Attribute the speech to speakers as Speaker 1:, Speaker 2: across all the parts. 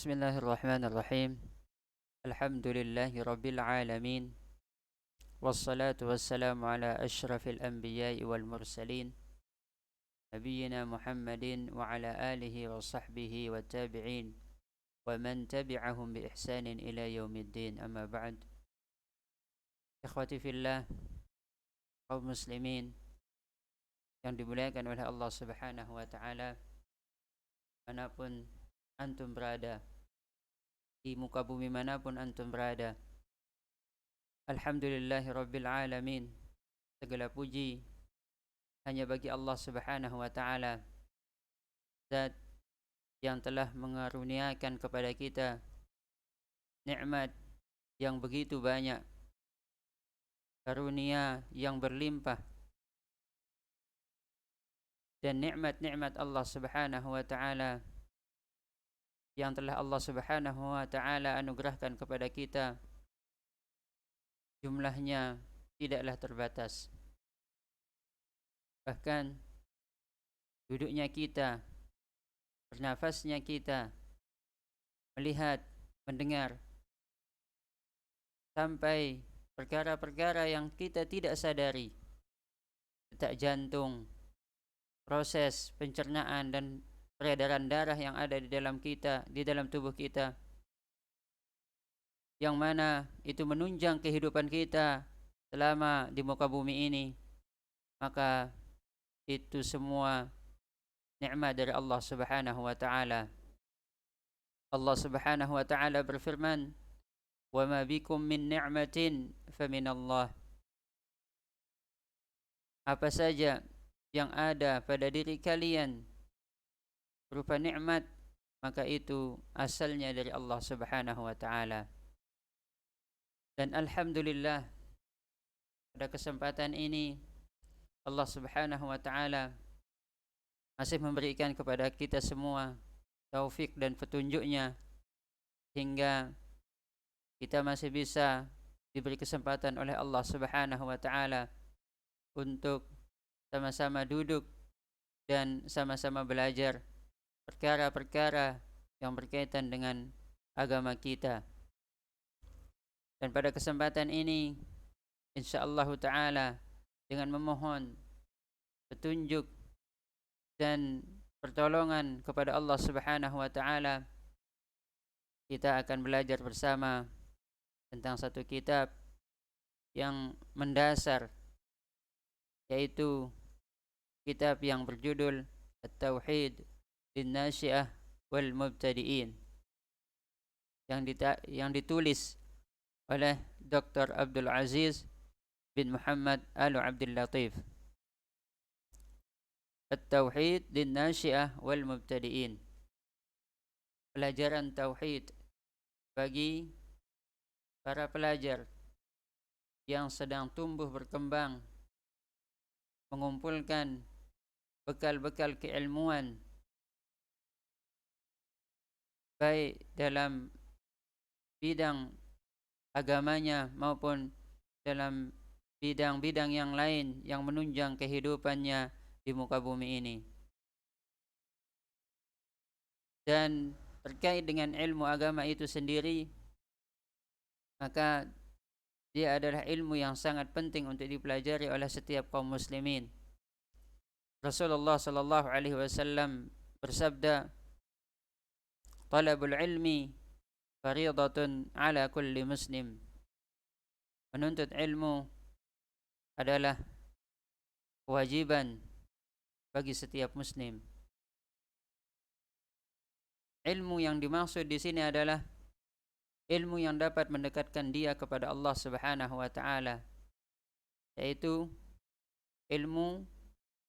Speaker 1: Bismillahirrahmanirrahim. Alhamdulillahi rabbil alamin. Wassalatu wassalamu ala ashrafil anbiya'i wal mursalin Nabiyyina Muhammadin wa ala alihi wa sahbihi wa tabi'in wa man tabi'ahum bi ihsanin ila yaumiddin. Amma ba'd. Ikhwati fillah, kaum muslimin yang dimuliakan oleh Allah Subhanahu wa taala, manapun antum berada, di muka bumi manapun antum berada, alhamdulillahi rabbil alamin. Segala puji hanya bagi Allah Subhanahu wa taala, zat yang telah mengaruniakan kepada kita nikmat yang begitu banyak, karunia yang berlimpah, dan nikmat-nikmat Allah Subhanahu wa taala yang telah Allah Subhanahu wa taala anugerahkan kepada kita jumlahnya tidaklah terbatas. Bahkan duduknya kita, bernafasnya kita, melihat, mendengar, sampai perkara-perkara yang kita tidak sadari, detak jantung, proses pencernaan dan peredaran darah yang ada di dalam kita, di dalam tubuh kita, yang mana itu menunjang kehidupan kita selama di muka bumi ini, maka itu semua nikmat dari Allah Subhanahu wa taala. Allah Subhanahu wa taala berfirman, "Wa ma bikum min ni'matin faminallah." Apa saja yang ada pada diri kalian berupa nikmat, maka itu asalnya dari Allah Subhanahu wa taala. Dan alhamdulillah, pada kesempatan ini Allah Subhanahu wa taala masih memberikan kepada kita semua taufik dan petunjuknya, sehingga kita masih bisa diberi kesempatan oleh Allah Subhanahu wa taala untuk sama-sama duduk dan sama-sama belajar perkara-perkara yang berkaitan dengan agama kita. Dan pada kesempatan ini, insyaallah ta'ala, dengan memohon petunjuk dan pertolongan kepada Allah Subhanahu wa ta'ala, kita akan belajar bersama tentang satu kitab yang mendasar, yaitu kitab yang berjudul At-Tauhid Lin-Nasyi'ah wal Mubtadi'in, yang ditulis oleh Dr. Abdul Aziz bin Muhammad Al-Abdul Latif. At-Tauhid Lin-Nasyi'ah wal Mubtadi'in, pelajaran tauhid bagi para pelajar yang sedang tumbuh berkembang, mengumpulkan bekal-bekal keilmuan, baik dalam bidang agamanya maupun dalam bidang-bidang yang lain yang menunjang kehidupannya di muka bumi ini. Dan terkait dengan ilmu agama itu sendiri, maka dia adalah ilmu yang sangat penting untuk dipelajari oleh setiap kaum muslimin. Rasulullah sallallahu alaihi wasallam bersabda, "Talabul ilmi fariidatun ala kulli muslim." Menuntut ilmu adalah kewajiban bagi setiap muslim. Ilmu yang dimaksud di sini adalah ilmu yang dapat mendekatkan dia kepada Allah Subhanahu wa taala, yaitu ilmu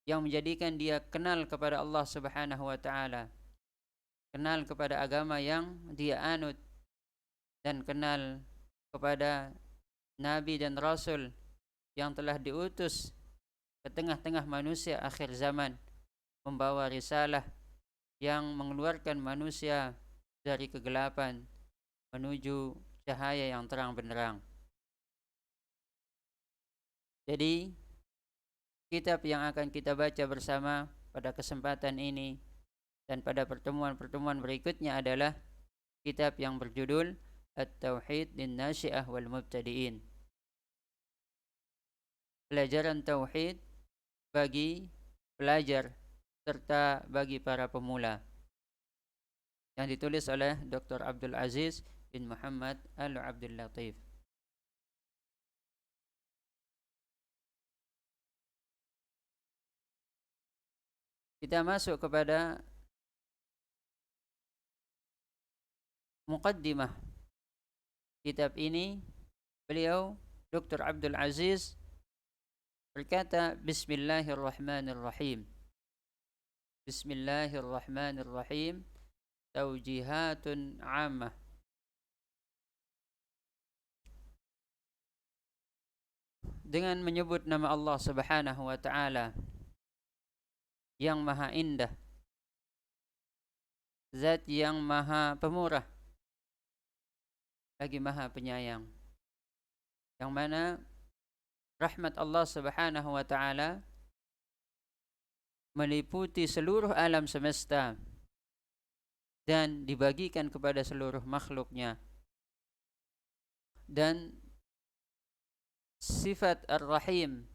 Speaker 1: yang menjadikan dia kenal kepada Allah Subhanahu wa taala, kenal kepada agama yang dia anut, dan kenal kepada nabi dan rasul yang telah diutus ke tengah-tengah manusia akhir zaman, membawa risalah yang mengeluarkan manusia dari kegelapan menuju cahaya yang terang benderang. Jadi, kitab yang akan kita baca bersama pada kesempatan ini dan pada pertemuan-pertemuan berikutnya adalah kitab yang berjudul At-Tauhid lin-Nasyi'ah wal Mubtadi'in. Pelajaran tauhid bagi pelajar serta bagi para pemula, yang ditulis oleh Dr. Abdul Aziz bin Muhammad Al-Abdul Latif. Kita masuk kepada muqaddimah kitab ini. Beliau Dr. Abdul Aziz berkata, Bismillahirrahmanirrahim. Bismillahirrahmanirrahim. Taujihatun 'ammah. Dengan menyebut nama Allah Subhanahu wa taala yang maha indah, zat yang maha pemurah lagi maha penyayang, yang mana rahmat Allah Subhanahu wa taala meliputi seluruh alam semesta dan dibagikan kepada seluruh makhluknya. Dan sifat Ar-Rahim,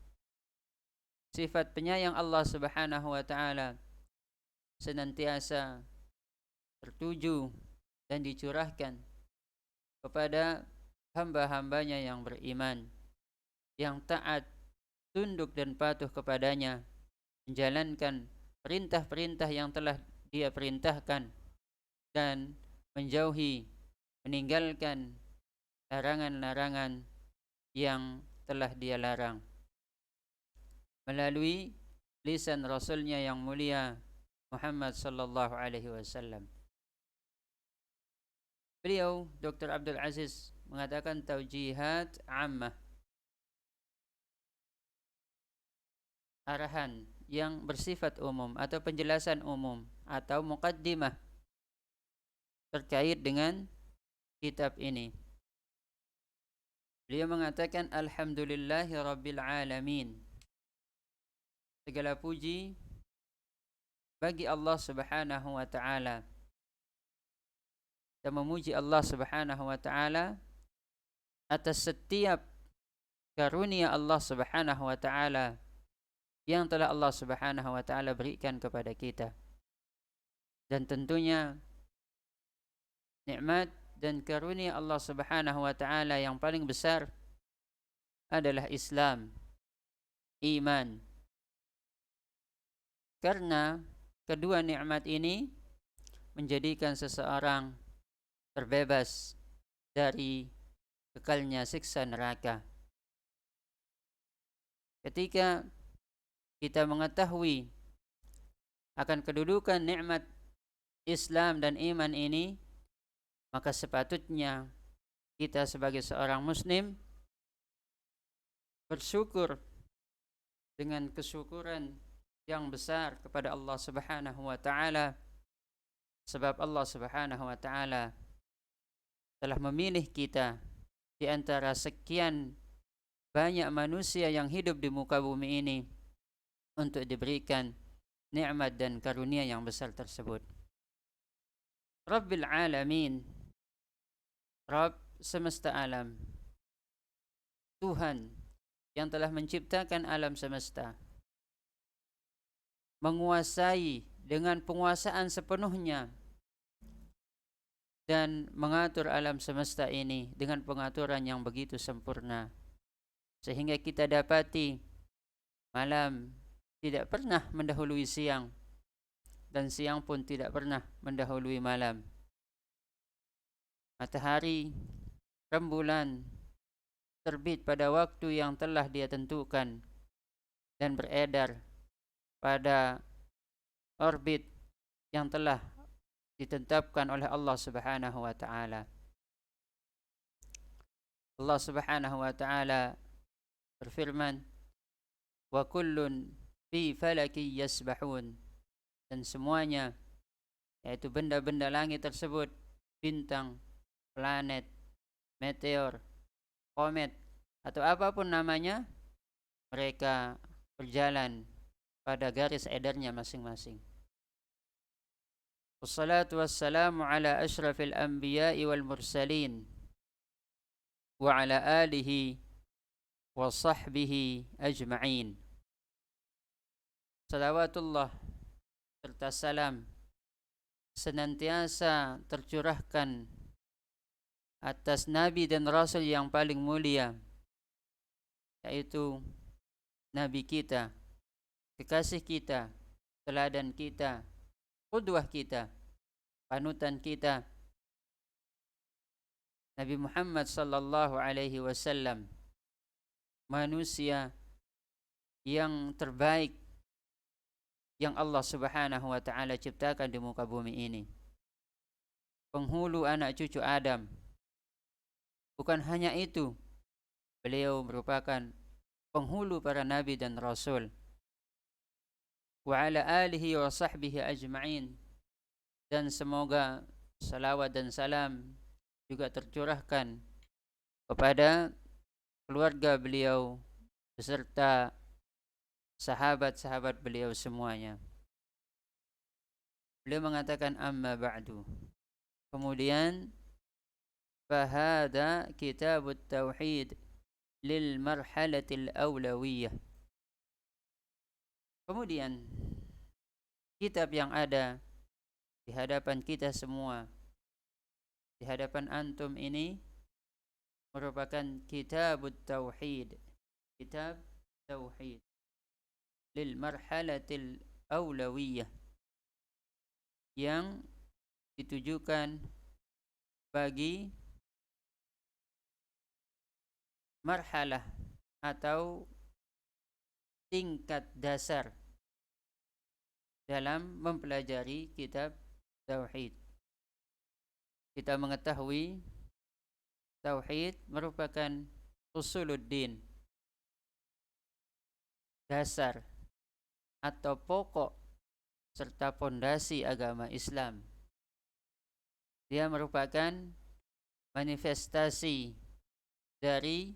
Speaker 1: sifat penyayang Allah Subhanahu wa taala senantiasa tertuju dan dicurahkan kepada hamba-hambanya yang beriman, yang taat, tunduk dan patuh kepadanya, menjalankan perintah-perintah yang telah Dia perintahkan dan meninggalkan larangan-larangan yang telah Dia larang melalui lisan Rasulnya yang mulia Muhammad sallallahu alaihi wasallam. Beliau Dr. Abdul Aziz mengatakan taujihat ammah, arahan yang bersifat umum atau penjelasan umum atau muqaddimah terkait dengan kitab ini. Beliau mengatakan alhamdulillahi rabbil alamin. Segala puji bagi Allah Subhanahu wa taala. Kita memuji Allah Subhanahu wa taala atas setiap karunia Allah Subhanahu wa taala yang telah Allah Subhanahu wa taala berikan kepada kita. Dan tentunya nikmat dan karunia Allah Subhanahu wa taala yang paling besar adalah Islam, iman. Karena kedua nikmat ini menjadikan seseorang terbebas dari kekalnya siksa neraka. Ketika kita mengetahui akan kedudukan nikmat Islam dan iman ini, maka sepatutnya kita sebagai seorang muslim bersyukur dengan kesyukuran yang besar kepada Allah Subhanahu wa taala, sebab Allah Subhanahu wa taala telah memilih kita di antara sekian banyak manusia yang hidup di muka bumi ini untuk diberikan nikmat dan karunia yang besar tersebut. Rabbil alamin, Rabb semesta alam, Tuhan yang telah menciptakan alam semesta, menguasai dengan penguasaan sepenuhnya dan mengatur alam semesta ini dengan pengaturan yang begitu sempurna, sehingga kita dapati malam tidak pernah mendahului siang dan siang pun tidak pernah mendahului malam. Matahari, rembulan terbit pada waktu yang telah Dia tentukan dan beredar pada orbit yang telah ditetapkan oleh Allah Subhanahu wa taala. Allah Subhanahu wa taala berfirman, "Wa kullun fi falaki yasbahun." Dan semuanya, yaitu benda-benda langit tersebut, bintang, planet, meteor, komet, atau apapun namanya, mereka berjalan pada garis edarnya masing-masing. Wassalatu wassalamu ala ashrafil anbiya'i wal mursalin wa ala alihi wa sahbihi ajma'in. Salawatullah serta salam senantiasa tercurahkan atas Nabi dan Rasul yang paling mulia, yaitu Nabi kita, kekasih kita, teladan kita, qudwah kita, panutan kita, Nabi Muhammad sallallahu alaihi wasallam, manusia yang terbaik yang Allah Subhanahu wa taala ciptakan di muka bumi ini. Penghulu anak cucu Adam. Bukan hanya itu, beliau merupakan penghulu para nabi dan rasul. Wa ala alihi wa sahbihi ajma'in. Dan semoga salawat dan salam juga tercurahkan kepada keluarga beliau beserta sahabat-sahabat beliau semuanya. Beliau mengatakan amma ba'du. Kemudian fahada kitabut tauhid lil marhalatil awlawiyah. Kemudian kitab yang ada di hadapan kita semua, di hadapan antum ini, merupakan kitabut tauhid, kitab tauhid lil marhalatil awlawiyah, yang ditujukan bagi marhalah atau tingkat dasar dalam mempelajari kitab tauhid. Kita mengetahui tauhid merupakan usuluddin, dasar atau pokok serta pondasi agama Islam. Dia merupakan manifestasi dari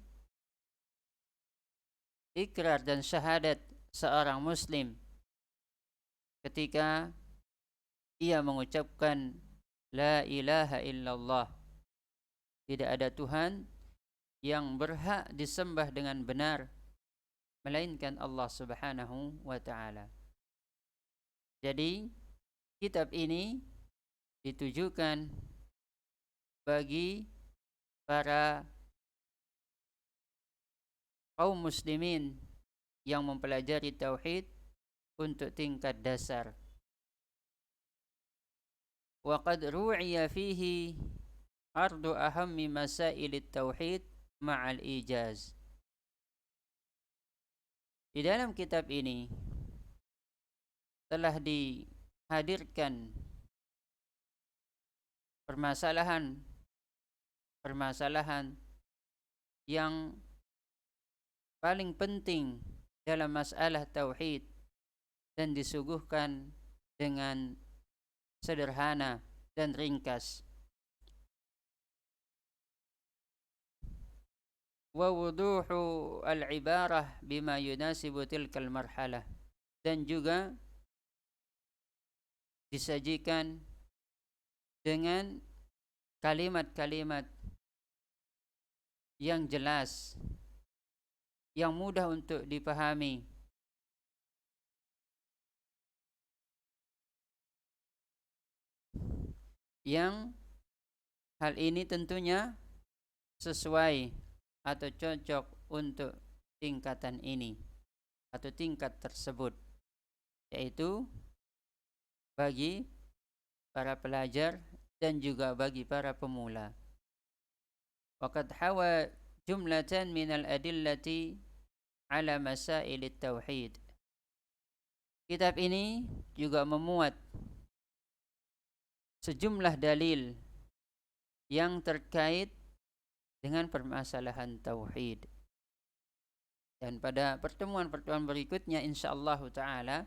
Speaker 1: ikrar dan syahadat seorang muslim ketika ia mengucapkan la ilaha illallah, tidak ada Tuhan yang berhak disembah dengan benar melainkan Allah Subhanahu wa taala. Jadi kitab ini ditujukan bagi para kaum muslimin yang mempelajari tauhid untuk tingkat dasar. Wa qad ru'iya fihi ardu ahammi masailit tauhid ma'al ijaz. Di dalam kitab ini telah dihadirkan permasalahan yang paling penting dalam masalah tauhid dan disuguhkan dengan sederhana dan ringkas. Wa wuduhu al-ibarah bima yunasibu tilkal marhalah, dan juga disajikan dengan kalimat-kalimat yang jelas, yang mudah untuk dipahami, yang hal ini tentunya sesuai atau cocok untuk tingkatan ini atau tingkat tersebut, yaitu bagi para pelajar dan juga bagi para pemula. Waqad hawa jumlatan minal adillati ala masailit tauhid. Kitab ini juga memuat sejumlah dalil yang terkait dengan permasalahan tauhid. Dan pada pertemuan-pertemuan berikutnya insyaallah taala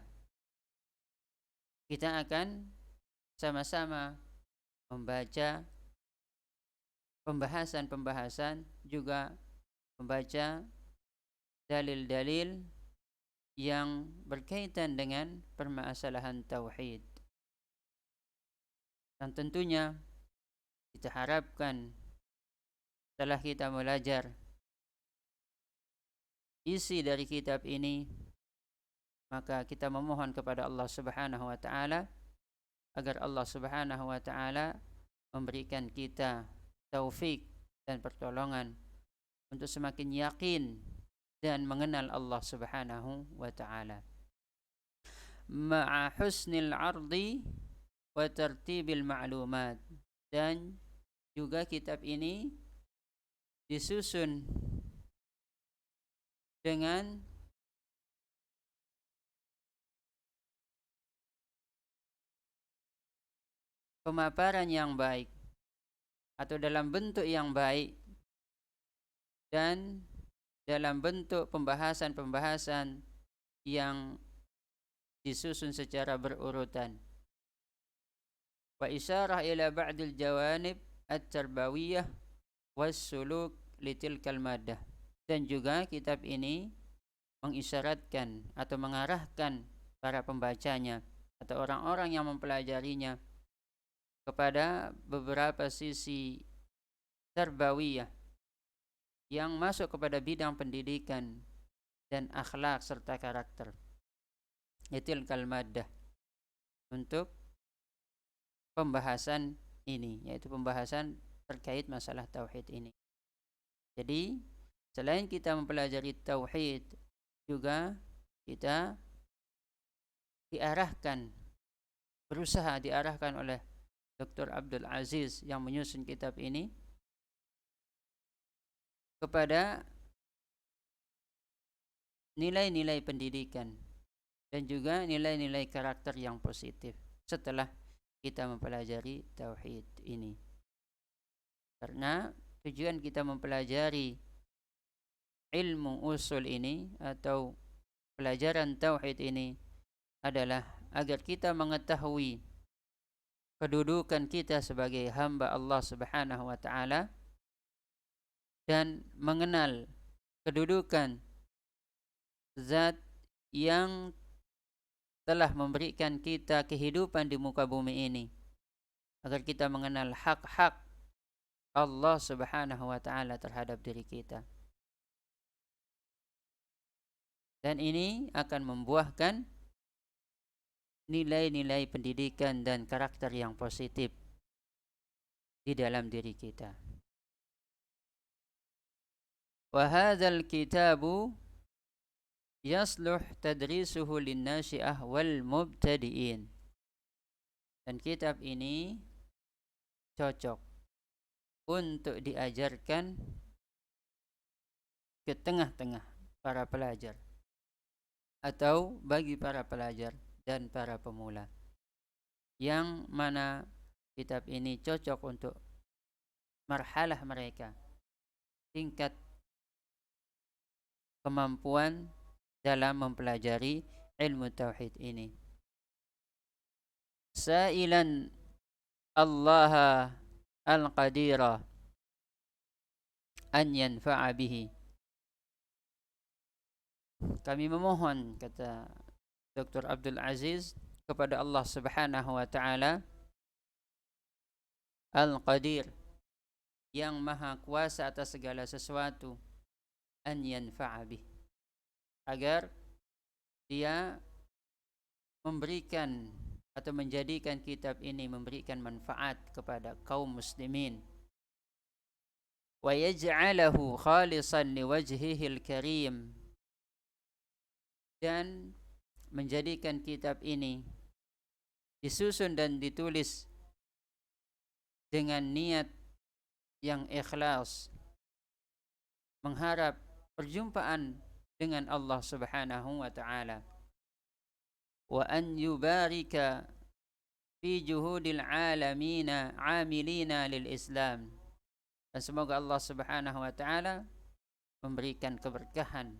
Speaker 1: kita akan sama-sama membaca pembahasan-pembahasan, juga membaca dalil-dalil yang berkaitan dengan permasalahan tauhid. Dan tentunya kita harapkan setelah kita belajar isi dari kitab ini, maka kita memohon kepada Allah Subhanahu wa taala agar Allah Subhanahu wa taala memberikan kita taufik dan pertolongan untuk semakin yakin dan mengenal Allah Subhanahu wa taala. Ma'a husnil ardi wa tartibil ma'lumat, dan juga kitab ini disusun dengan pemaparan yang baik atau dalam bentuk yang baik dan dalam bentuk pembahasan-pembahasan yang disusun secara berurutan. Wa isyarah ila ba'dil jawanib at-tarbawiyah was-suluk litilkal maddah. Dan juga kitab ini mengisyaratkan atau mengarahkan para pembacanya atau orang-orang yang mempelajarinya kepada beberapa sisi tarbawiyah yang masuk kepada bidang pendidikan dan akhlak serta karakter. Litilkal maddah, untuk pembahasan ini, yaitu pembahasan terkait masalah tauhid ini. Jadi selain kita mempelajari tauhid, juga kita berusaha diarahkan oleh Dr. Abdul Aziz yang menyusun kitab ini kepada nilai-nilai pendidikan dan juga nilai-nilai karakter yang positif setelah kita mempelajari tauhid ini. Karena tujuan kita mempelajari ilmu usul ini atau pelajaran tauhid ini adalah agar kita mengetahui kedudukan kita sebagai hamba Allah Subhanahu wa taala dan mengenal kedudukan zat yang telah memberikan kita kehidupan di muka bumi ini, agar kita mengenal hak-hak Allah Subhanahu wa taala terhadap diri kita. Dan ini akan membuahkan nilai-nilai pendidikan dan karakter yang positif di dalam diri kita. Wa hadzal kitabu yasluh tadrisuhu linnasyi'ah wal mubtadi'in. Dan kitab ini cocok untuk diajarkan ke tengah-tengah para pelajar atau bagi para pelajar dan para pemula, yang mana kitab ini cocok untuk marhalah mereka, tingkat kemampuan dalam mempelajari ilmu tauhid ini. Sa'ilan Allah al-qadira an yanfa'a bihi. Kami memohon, kata Dr. Abdul Aziz, kepada Allah Subhanahu wa taala al-qadir, yang maha kuasa atas segala sesuatu, an yanfa'a bihi, agar dia memberikan atau menjadikan kitab ini memberikan manfaat kepada kaum muslimin, wa yaj'alahu khalisan liwajhihil karim, dan menjadikan kitab ini disusun dan ditulis dengan niat yang ikhlas, mengharap perjumpaan dengan Allah Subhanahu wa taala. Wa an yubarika fi juhudil alamina amilina lil Islam. Dan semoga Allah Subhanahu wa taala memberikan keberkahan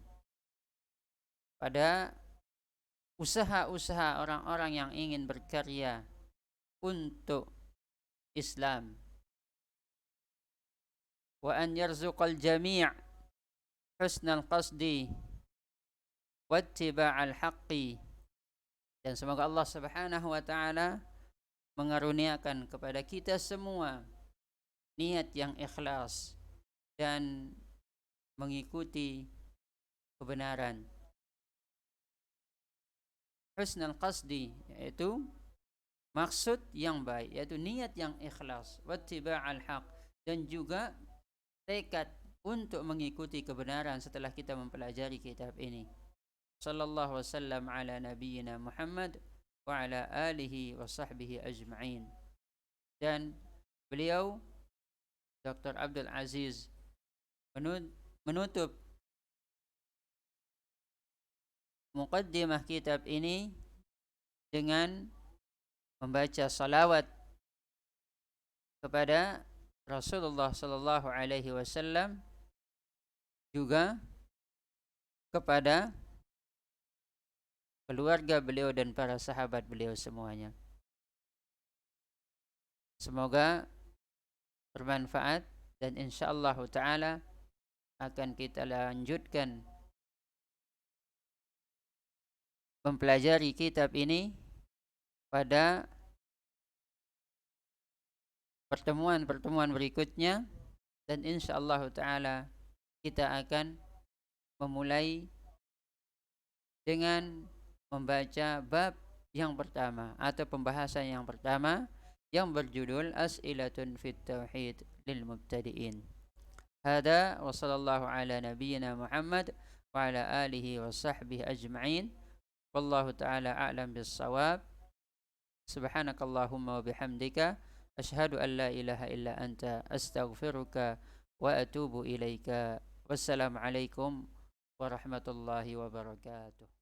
Speaker 1: pada usaha-usaha orang-orang yang ingin berkarya untuk Islam. Wa an yarzuqal jami' husnal qasdi wattiba'al haqqi. Dan semoga Allah Subhanahu wa taala mengaruniakan kepada kita semua niat yang ikhlas dan mengikuti kebenaran. Husnul qasdi, yaitu maksud yang baik, yaitu niat yang ikhlas, wattiba'al haq, dan juga tekad untuk mengikuti kebenaran setelah kita mempelajari kitab ini. Sallallahu wasallam ala nabiyyina Muhammad wa ala alihi wa sahbihi ajma'in. Dan beliau Dr. Abdul Aziz menutup muqaddimah kitab ini dengan membaca salawat kepada Rasulullah sallallahu alaihi wasallam, juga kepada keluarga beliau dan para sahabat beliau semuanya. Semoga bermanfaat, dan insyaallah taala akan kita lanjutkan mempelajari kitab ini pada pertemuan-pertemuan berikutnya, dan insyaallah taala kita akan memulai dengan membaca bab yang pertama atau pembahasan yang pertama yang berjudul As'ilatun fit Tauhid lil Mubtadi'in. Hada wa sallallahu ala nabiyyina Muhammad wa ala alihi wa sahbihi ajma'in. Wallahu ta'ala a'lam bis-shawab. Subhanakallahumma wa bihamdika asyhadu an la ilaha illa anta astaghfiruka wa atubu ilaika. Wassalamu alaikum warahmatullahi wabarakatuh.